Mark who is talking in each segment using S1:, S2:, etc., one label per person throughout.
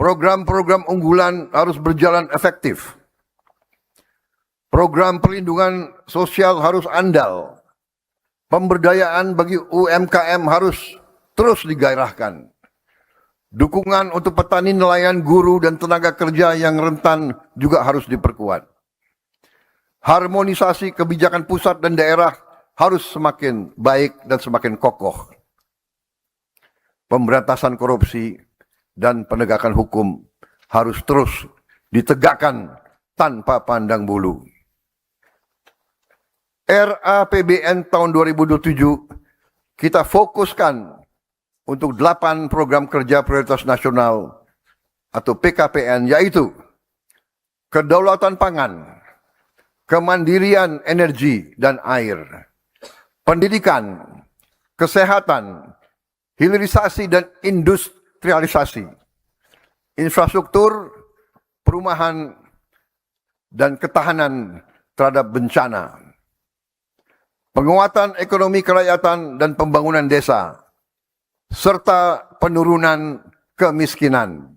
S1: Program-program unggulan harus berjalan efektif. Program perlindungan sosial harus andal. Pemberdayaan bagi UMKM harus terus digairahkan. Dukungan untuk petani, nelayan, guru, dan tenaga kerja yang rentan juga harus diperkuat. Harmonisasi kebijakan pusat dan daerah harus semakin baik dan semakin kokoh. Pemberantasan korupsi dan penegakan hukum harus terus ditegakkan tanpa pandang bulu. RAPBN tahun 2027 kita fokuskan untuk 8 program kerja prioritas nasional atau PKPN, yaitu kedaulatan pangan, kemandirian energi dan air, pendidikan, kesehatan, hilirisasi dan industrialisasi, infrastruktur, perumahan, dan ketahanan terhadap bencana, penguatan ekonomi kerakyatan dan pembangunan desa, serta penurunan kemiskinan.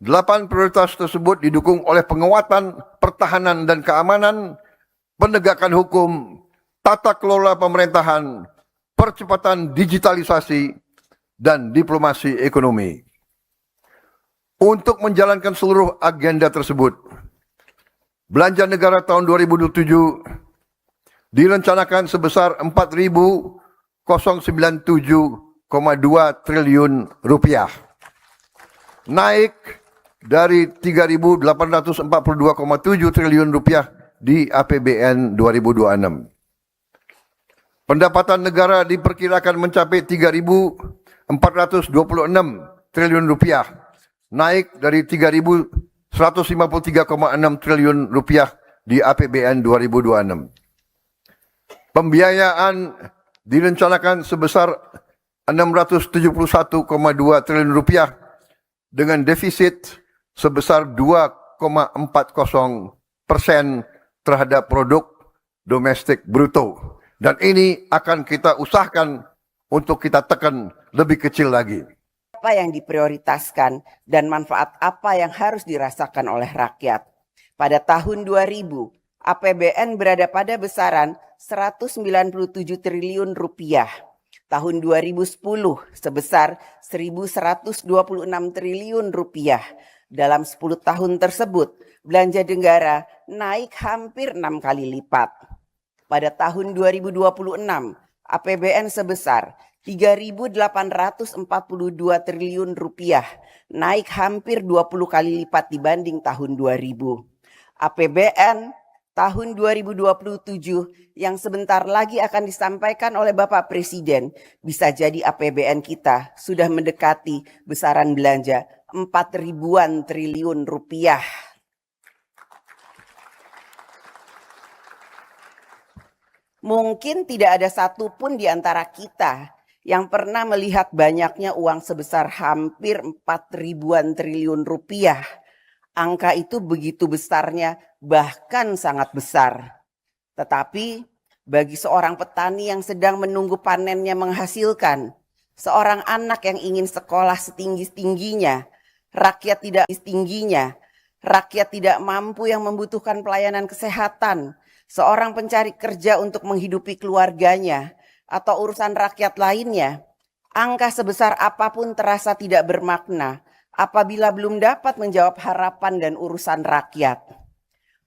S1: 8 prioritas tersebut didukung oleh penguatan pertahanan dan keamanan, penegakan hukum, tata kelola pemerintahan, percepatan digitalisasi, dan diplomasi ekonomi. Untuk menjalankan seluruh agenda tersebut, belanja negara tahun 2027 direncanakan sebesar 4.097,2 triliun rupiah, naik dari 3.842,7 triliun rupiah di APBN 2026. Pendapatan negara diperkirakan mencapai 3.426 triliun rupiah, naik dari 3.153,6 triliun rupiah di APBN 2026. Pembiayaan direncanakan sebesar 671,2 triliun rupiah dengan defisit sebesar 2,40% terhadap produk domestik bruto. Dan ini akan kita usahakan untuk kita tekan lebih kecil lagi.
S2: Apa yang diprioritaskan dan manfaat apa yang harus dirasakan oleh rakyat. Pada tahun 2000, APBN berada pada besaran 197 triliun rupiah. Tahun 2010 sebesar 1.126 triliun rupiah. Dalam 10 tahun tersebut, belanja negara naik hampir 6 kali lipat. Pada tahun 2026, APBN sebesar 3.842 triliun rupiah, naik hampir 20 kali lipat dibanding tahun 2000. APBN tahun 2027 yang sebentar lagi akan disampaikan oleh Bapak Presiden, bisa jadi APBN kita sudah mendekati besaran belanja 4.000-an triliun rupiah. Mungkin tidak ada satupun di antara kita yang pernah melihat banyaknya uang sebesar hampir 4.000-an triliun rupiah. Angka itu begitu besarnya, bahkan sangat besar. Tetapi bagi seorang petani yang sedang menunggu panennya menghasilkan, seorang anak yang ingin sekolah setinggi-tingginya, rakyat tidak mampu yang membutuhkan pelayanan kesehatan, seorang pencari kerja untuk menghidupi keluarganya, atau urusan rakyat lainnya, angka sebesar apapun terasa tidak bermakna apabila belum dapat menjawab harapan dan urusan rakyat.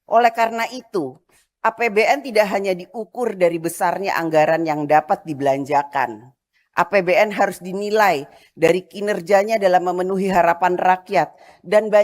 S2: Oleh karena itu, APBN tidak hanya diukur dari besarnya anggaran yang dapat dibelanjakan. APBN harus dinilai dari kinerjanya dalam memenuhi harapan rakyat dan banyak